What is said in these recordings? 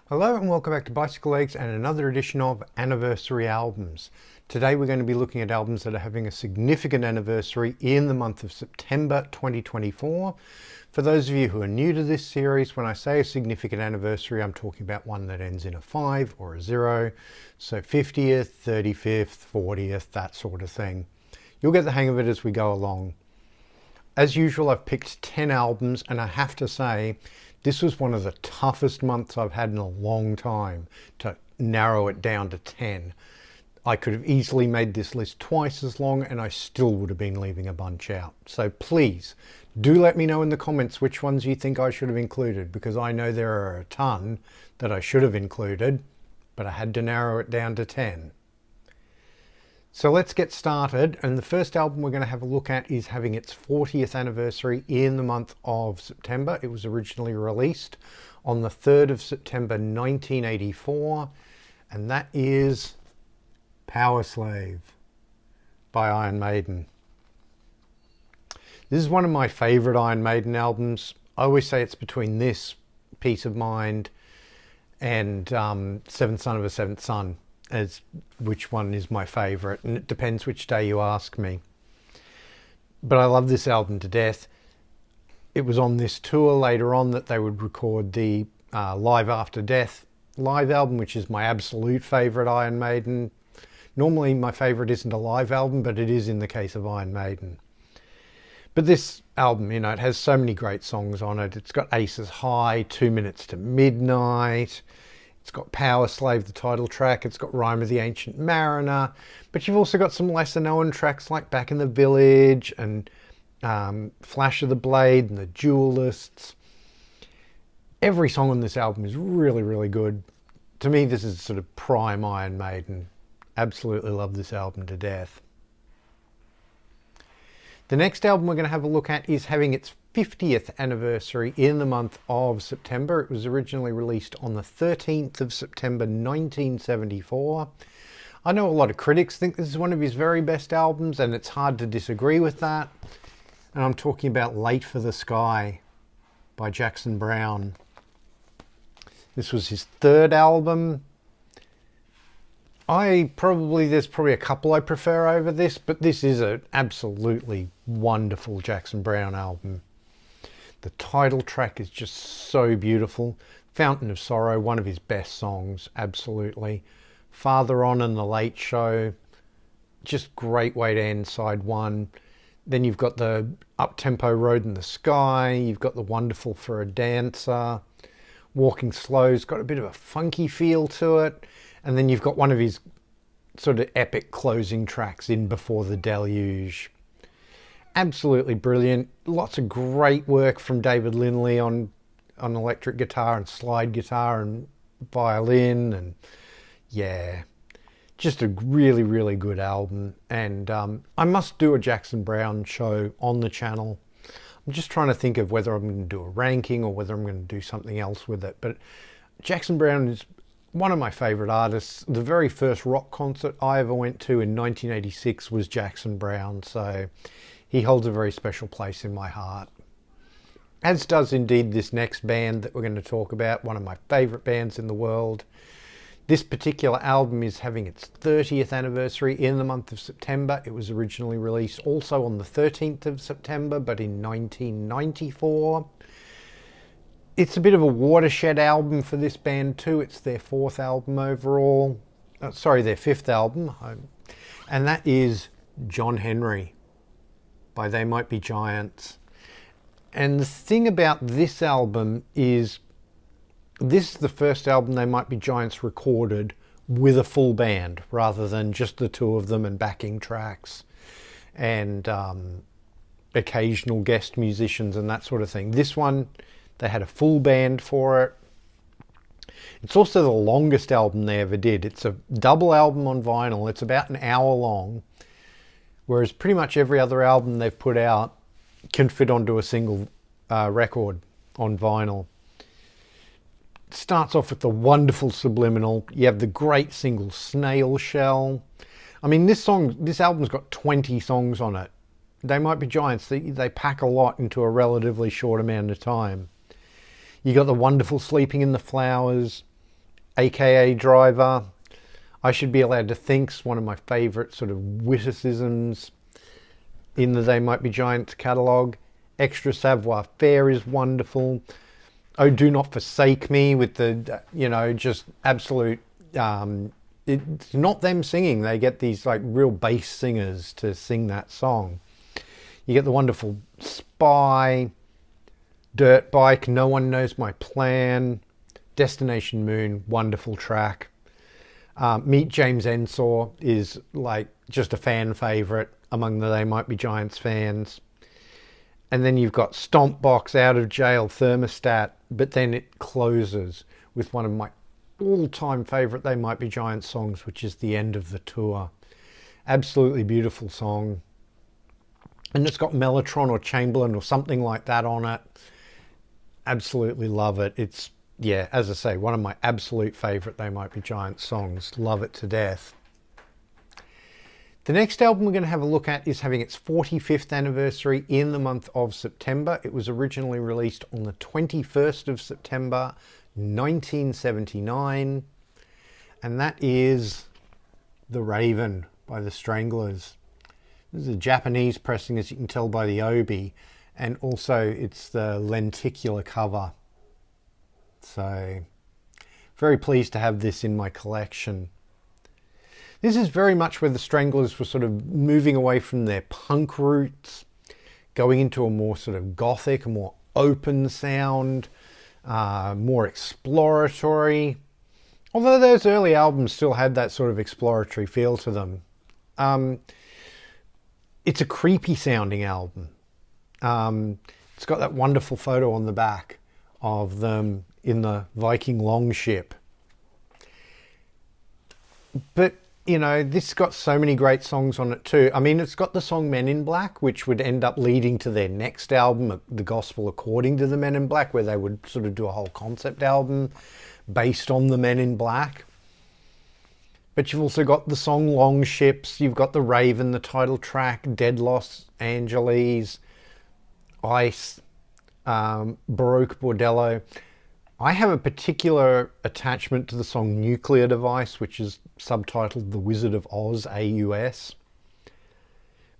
Hello and welcome back to Bicycle Legs and another edition of Anniversary Albums. Today we're going to be looking at albums that are having a significant anniversary in the month of September 2024. For those of you who are new to this series, when I say a significant anniversary, I'm talking about one that ends in a 5 or a 0. So 50th, 35th, 40th, that sort of thing. You'll get the hang of it as we go along. As usual, I've picked 10 albums, and I have to say, this was one of the toughest months I've had in a long time to narrow it down to 10. I could have easily made this list twice as long and I still would have been leaving a bunch out. So please do let me know in the comments which ones you think I should have included, because I know there are a ton that I should have included, but I had to narrow it down to 10. So let's get started, and the first album we're going to have a look at is having its 40th anniversary in the month of September. It was originally released on the 3rd of September 1984, and that is Power Slave by Iron Maiden. This is one of my favourite Iron Maiden albums. I always say it's between this, Peace of Mind, and Seventh Son of a Seventh Son, as which one is my favourite, and it depends which day you ask me. But I love this album to death. It was on this tour later on that they would record the Live After Death live album, which is my absolute favourite Iron Maiden. Normally my favourite isn't a live album, but it is in the case of Iron Maiden. But this album, you know, it has so many great songs on it. It's got Aces High, 2 Minutes to Midnight. It's got Power Slave, the title track. It's got Rime of the Ancient Mariner. But you've also got some lesser known tracks like Back in the Village and Flash of the Blade and The Duelists. Every song on this album is really, really good. To me, this is sort of prime Iron Maiden. Absolutely love this album to death. The next album we're going to have a look at is having its 50th anniversary in the month of September. It was originally released on the 13th of September 1974. I know a lot of critics think this is one of his very best albums, and it's hard to disagree with that. And I'm talking about Late for the Sky by Jackson Browne. This was his third album. There's probably a couple I prefer over this, but this is an absolutely wonderful Jackson Browne album. The title track is just so beautiful. Fountain of Sorrow, one of his best songs, absolutely. Farther On and The Late Show, just great way to end side one. Then you've got the up-tempo Road in the Sky. You've got the Wonderful for a Dancer. Walking Slow's got a bit of a funky feel to it. And then you've got one of his sort of epic closing tracks in Before the Deluge. Absolutely brilliant. Lots of great work from David Lindley on electric guitar and slide guitar and violin. And yeah, just a really, really good album. And I must do a Jackson Browne show on the channel. I'm just trying to think of whether I'm going to do a ranking or whether I'm going to do something else with it. But Jackson Browne is one of my favourite artists. The very first rock concert I ever went to in 1986 was Jackson Browne, so he holds a very special place in my heart. As does indeed this next band that we're going to talk about, one of my favourite bands in the world. This particular album is having its 30th anniversary in the month of September. It was originally released also on the 13th of September, but in 1994. It's a bit of a watershed album for this band too. It's their fourth album overall. Their fifth album. And that is John Henry by They Might Be Giants. And the thing about this album is this is the first album They Might Be Giants recorded with a full band rather than just the two of them and backing tracks and occasional guest musicians and that sort of thing. This one, they had a full band for it. It's also the longest album they ever did. It's a double album on vinyl. It's about an hour long, whereas pretty much every other album they've put out can fit onto a single record on vinyl. It starts off with the wonderful Subliminal. You have the great single Snail Shell. I mean, this album's got 20 songs on it. They Might Be Giants. They pack a lot into a relatively short amount of time. You got the wonderful Sleeping in the Flowers. aka Driver. I Should Be Allowed to Think's one of my favourite sort of witticisms in the They Might Be Giants catalogue. Extra Savoir Faire is wonderful. Oh, Do Not Forsake Me with the, just absolute, it's not them singing. They get these like real bass singers to sing that song. You get the wonderful Spy, Dirt Bike, No One Knows My Plan, Destination Moon, wonderful track. Meet James Ensor is like just a fan favourite among the They Might Be Giants fans. And then you've got Stomp Box, Out of Jail, Thermostat, but then it closes with one of my all-time favourite They Might Be Giants songs, which is The End of the Tour. Absolutely beautiful song. And it's got Mellotron or Chamberlain or something like that on it. Absolutely love it. It's, yeah, as I say, one of my absolute favourite They Might Be Giants songs. Love it to death. The next album we're going to have a look at is having its 45th anniversary in the month of September. It was originally released on the 21st of September 1979, and that is The Raven by the Stranglers. This is a Japanese pressing, as you can tell by the obi, and also it's the lenticular cover. So, very pleased to have this in my collection. This is very much where the Stranglers were sort of moving away from their punk roots, going into a more sort of gothic, a more open sound, more exploratory. Although those early albums still had that sort of exploratory feel to them. It's a creepy sounding album. It's got that wonderful photo on the back of them in the Viking longship. But this got so many great songs on it too. I mean, it's got the song Men in Black, which would end up leading to their next album, The Gospel According to the Men in Black, where they would sort of do a whole concept album based on the Men in Black. But you've also got the song Long Ships, you've got The Raven, the title track, Dead Los Angeles, Ice, Baroque Bordello. I have a particular attachment to the song Nuclear Device, which is subtitled The Wizard of Oz, AUS,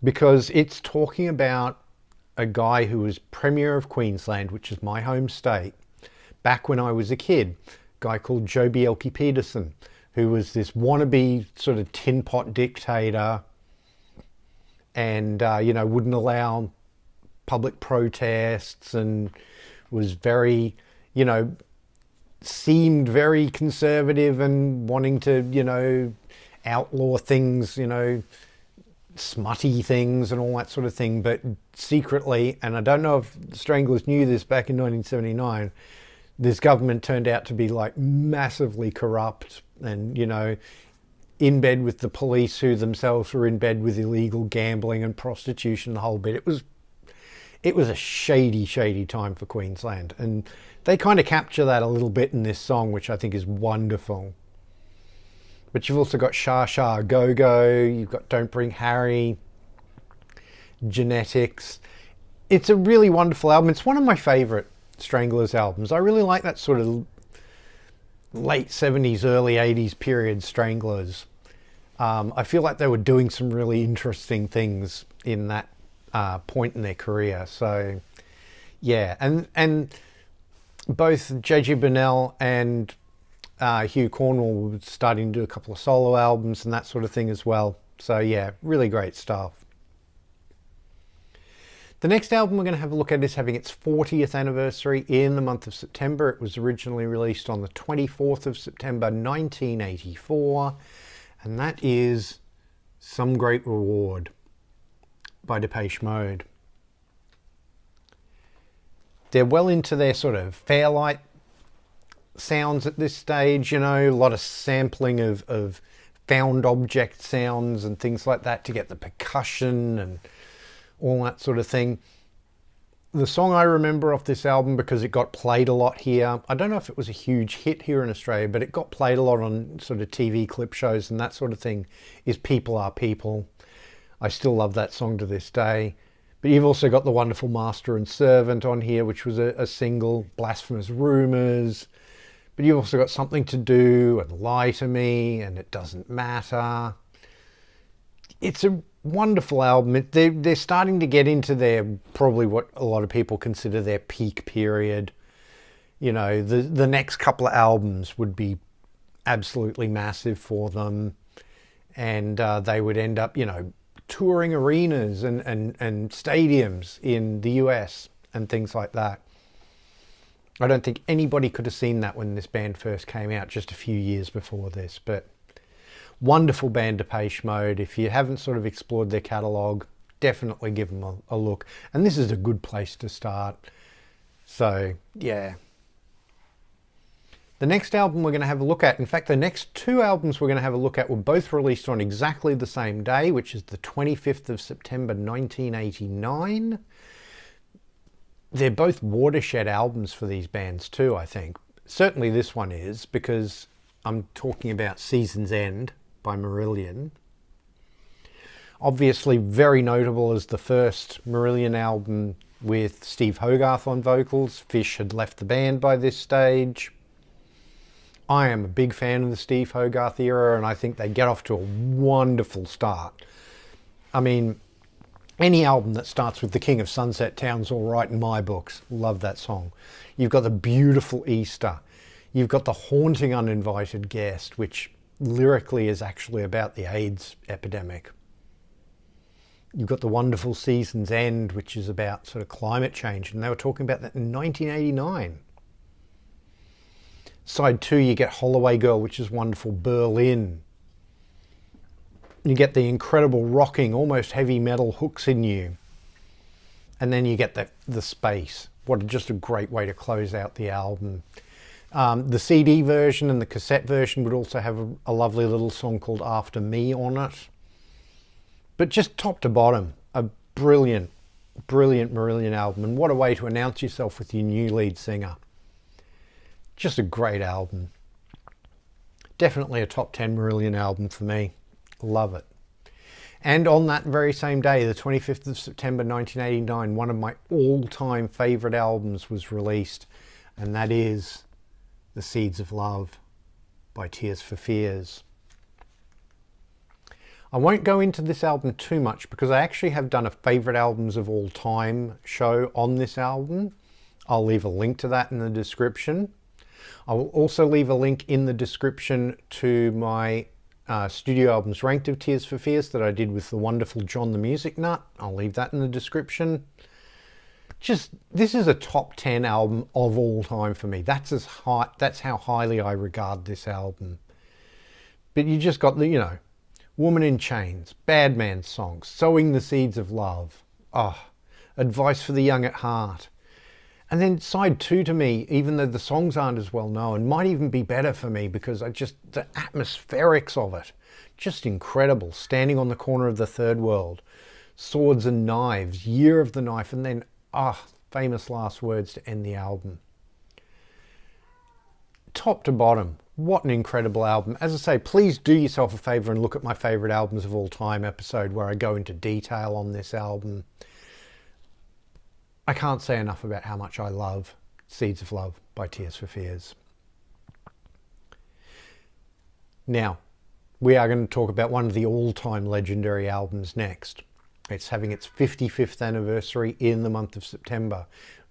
because it's talking about a guy who was Premier of Queensland, which is my home state, back when I was a kid, a guy called Joh Bjelke-Petersen, who was this wannabe sort of tin pot dictator and, wouldn't allow public protests and was very, seemed very conservative and wanting to, outlaw things, smutty things and all that sort of thing. But secretly, and I don't know if the Stranglers knew this back in 1979, this government turned out to be like massively corrupt and, in bed with the police, who themselves were in bed with illegal gambling and prostitution, the whole bit. It was a shady, shady time for Queensland. And they kind of capture that a little bit in this song, which I think is wonderful. But you've also got Sha Sha Go Go, you've got Don't Bring Harry, Genetics. It's a really wonderful album. It's one of my favourite Stranglers albums. I really like that sort of late 70s, early 80s period Stranglers. I feel like they were doing some really interesting things in that point in their career. So yeah, and both J.G. Burnell and Hugh Cornwell were starting to do a couple of solo albums and that sort of thing as well. So yeah, really great stuff. The next album we're going to have a look at is having its 40th anniversary in the month of September. It was originally released on the 24th of September 1984, and that is Some Great Reward by Depeche Mode. They're well into their sort of Fairlight sounds at this stage, a lot of sampling of found object sounds and things like that to get the percussion and all that sort of thing. The song I remember off this album, because it got played a lot here, I don't know if it was a huge hit here in Australia, but it got played a lot on sort of TV clip shows and that sort of thing, is People Are People. I still love that song to this day. But you've also got the wonderful Master and Servant on here, which was a single, Blasphemous Rumours, but you've also got Something to Do and Lie to Me and It Doesn't Matter. It's a wonderful album. They're starting to get into their, probably what a lot of people consider their peak period. You know, the next couple of albums would be absolutely massive for them, and they would end up, you know, touring arenas and stadiums in the US and things like that. I don't think anybody could have seen that when this band first came out just a few years before this, but wonderful band, Depeche Mode. If you haven't sort of explored their catalogue, definitely give them a look. And this is a good place to start. So, yeah. The next album we're going to have a look at, in fact, the next two albums we're going to have a look at were both released on exactly the same day, which is the 25th of September 1989. They're both watershed albums for these bands too, I think. Certainly this one is, because I'm talking about Season's End by Marillion. Obviously very notable as the first Marillion album with Steve Hogarth on vocals. Fish had left the band by this stage. I am a big fan of the Steve Hogarth era, and I think they get off to a wonderful start. I mean, any album that starts with The King of Sunset Town's all right in my books. Love that song. You've got the beautiful Easter. You've got the haunting Uninvited Guest, which lyrically is actually about the AIDS epidemic. You've got the wonderful Season's End, which is about sort of climate change, and they were talking about that in 1989. Side 2, you get Holloway Girl, which is wonderful, Berlin. You get the incredible rocking, almost heavy metal Hooks in You. And then you get the Space. What just a great way to close out the album. The CD version and the cassette version would also have a lovely little song called After Me on it. But just top to bottom, a brilliant, brilliant Marillion album. And what a way to announce yourself with your new lead singer. Just a great album. Definitely a top 10 Marillion album for me. Love it. And on that very same day, the 25th of September 1989, one of my all-time favourite albums was released, and that is The Seeds of Love by Tears for Fears. I won't go into this album too much because I actually have done a favourite albums of all time show on this album. I'll leave a link to that in the description. I will also leave a link in the description to my studio albums ranked of Tears for Fears that I did with the wonderful John the MusicNut. I'll leave that in the description. This is a top 10 album of all time for me. That's how highly I regard this album. But you just got the, you know, Woman in Chains, Bad Man's Songs, Sowing the Seeds of Love, Advice for the Young at Heart. And then side 2 to me, even though the songs aren't as well known, might even be better for me because the atmospherics of it, just incredible. Standing on the Corner of the Third World, Swords and Knives, Year of the Knife, and then Famous Last Words to end the album. Top to bottom, what an incredible album. As I say, please do yourself a favour and look at my favourite albums of all time episode where I go into detail on this album. I can't say enough about how much I love Seeds of Love by Tears for Fears. Now, we are going to talk about one of the all-time legendary albums next. It's having its 55th anniversary in the month of September.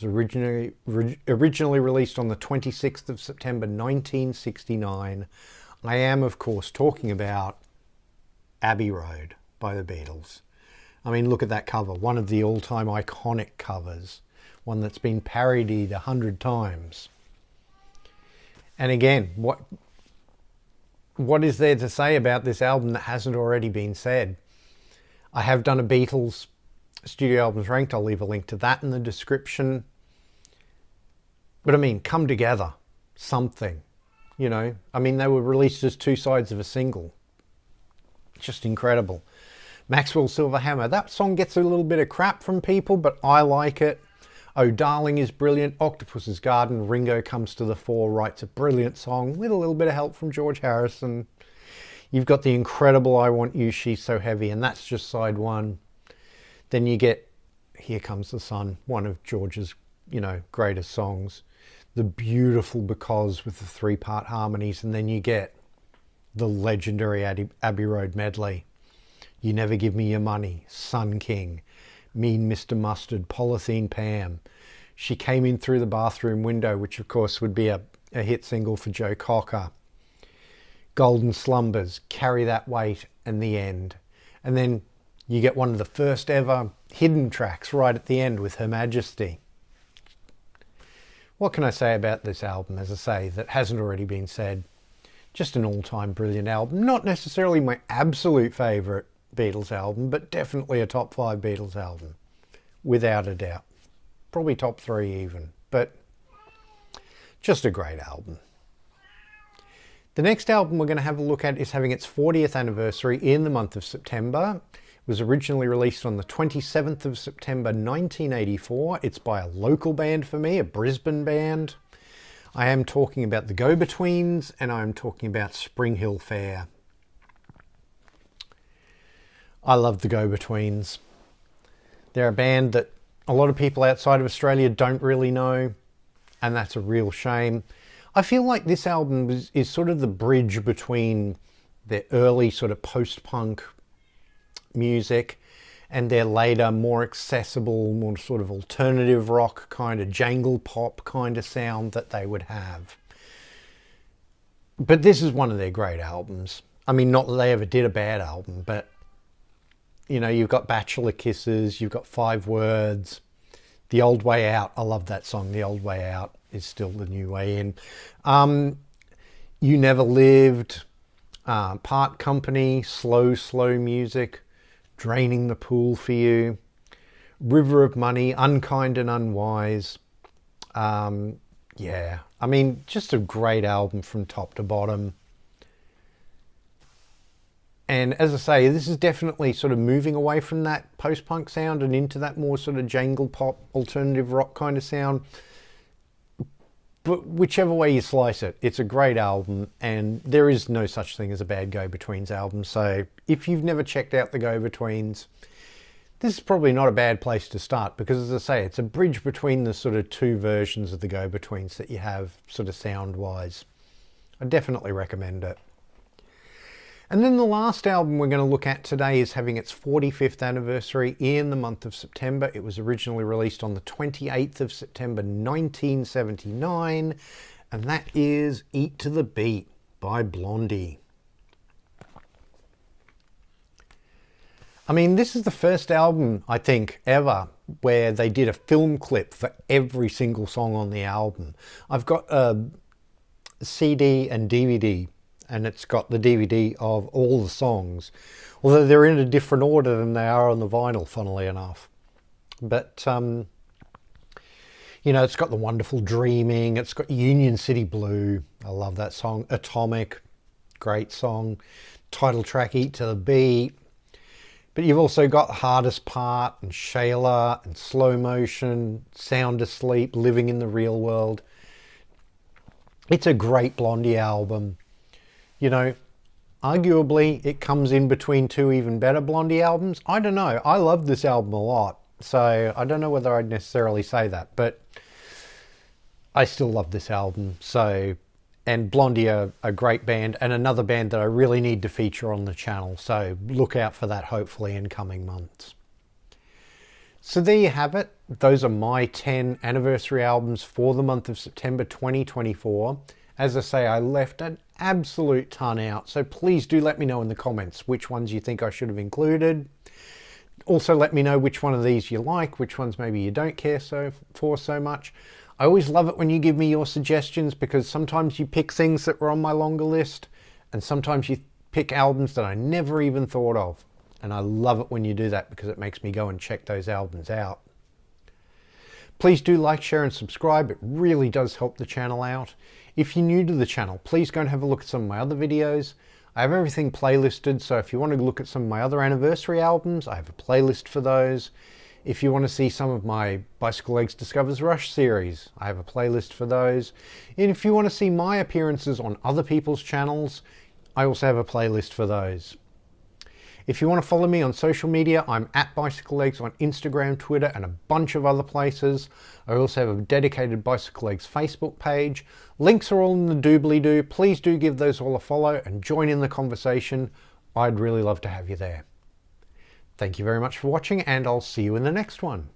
It was originally released on the 26th of September 1969. I am, of course, talking about Abbey Road by the Beatles. I mean, look at that cover. One of the all-time iconic covers. One that's been parodied 100 times. And again, what is there to say about this album that hasn't already been said? I have done a Beatles studio albums ranked. I'll leave a link to that in the description. But I mean, Come Together. Something. You know, I mean, they were released as two sides of a single. Just incredible. Maxwell Silver Hammer. That song gets a little bit of crap from people, but I like it. Oh Darling is brilliant. Octopus's Garden, Ringo Comes to the Fore, writes a brilliant song with a little bit of help from George Harrison. You've got the incredible I Want You, She's So Heavy, and that's just side 1. Then you get Here Comes the Sun, one of George's, you know, greatest songs. the beautiful because with the 3-part harmonies, and then you get the legendary Abbey Road medley. You Never Give Me Your Money, Sun King, Mean Mr. Mustard, Polythene Pam, She Came In Through the Bathroom Window, which of course would be a hit single for Joe Cocker, Golden Slumbers, Carry That Weight, and The End. And then you get one of the first ever hidden tracks right at the end with Her Majesty. What can I say about this album, as I say, that hasn't already been said? Just an all-time brilliant album. Not necessarily my absolute favourite Beatles album, but definitely a top 5 Beatles album, without a doubt. Probably top 3 even, but just a great album. The next album we're going to have a look at is having its 40th anniversary in the month of September. It was originally released on the 27th of September 1984. It's by a local band for me, a Brisbane band. I am talking about the Go-Betweens, and I'm talking about Spring Hill Fair. I love the Go-Betweens. They're a band that a lot of people outside of Australia don't really know, and that's a real shame. I feel like this album is sort of the bridge between their early sort of post-punk music and their later more accessible, more sort of alternative rock kind of jangle pop kind of sound that they would have. But this is one of their great albums. I mean, not that they ever did a bad album, but you know, you've got Bachelor Kisses, you've got 5 Words, The Old Way Out. I love that song, The Old Way Out is still the new way in. You Never Lived, Part Company, Slow Music, Draining the Pool for You, River of Money, Unkind and Unwise. Yeah, I mean, just a great album from top to bottom. And as I say, this is definitely sort of moving away from that post-punk sound and into that more sort of jangle pop, alternative rock kind of sound. But whichever way you slice it, it's a great album, and there is no such thing as a bad Go-Betweens album. So if you've never checked out the Go-Betweens, this is probably not a bad place to start, because as I say, it's a bridge between the sort of 2 versions of the Go-Betweens that you have sort of sound-wise. I definitely recommend it. And then the last album we're going to look at today is having its 45th anniversary in the month of September. It was originally released on the 28th of September 1979, and that is Eat to the Beat by Blondie. I mean, this is the first album, I think, ever where they did a film clip for every single song on the album. I've got a CD and DVD, and it's got the DVD of all the songs, although they're in a different order than they are on the vinyl, funnily enough. But, you know, it's got The Wonderful Dreaming, it's got Union City Blue, I love that song, Atomic, great song, title track Eat to the Beat. But you've also got Hardest Part and Shayla and Slow Motion, Sound Asleep, Living in the Real World. It's a great Blondie album. You know, arguably it comes in between 2 even better Blondie albums. I don't know. I love this album a lot. So I don't know whether I'd necessarily say that, but I still love this album. So, and Blondie are a great band, and another band that I really need to feature on the channel. So look out for that hopefully in coming months. So there you have it. Those are my 10 anniversary albums for the month of September 2024. As I say, I left an absolute ton out, so please do let me know in the comments which ones you think I should have included. Also let me know which one of these you like, which ones maybe you don't care for so much. I always love it when you give me your suggestions, because sometimes you pick things that were on my longer list, and sometimes you pick albums that I never even thought of. And I love it when you do that, because it makes me go and check those albums out. Please do like, share and subscribe. It really does help the channel out. If you're new to the channel, please go and have a look at some of my other videos. I have everything playlisted, so if you want to look at some of my other anniversary albums, I have a playlist for those. If you want to see some of my bicyclelegs Discovers Rush series, I have a playlist for those. And if you want to see my appearances on other people's channels, I also have a playlist for those. If you want to follow me on social media, I'm at bicyclelegs on Instagram, Twitter, and a bunch of other places. I also have a dedicated bicyclelegs Facebook page. Links are all in the doobly-doo. Please do give those all a follow and join in the conversation. I'd really love to have you there. Thank you very much for watching, and I'll see you in the next one.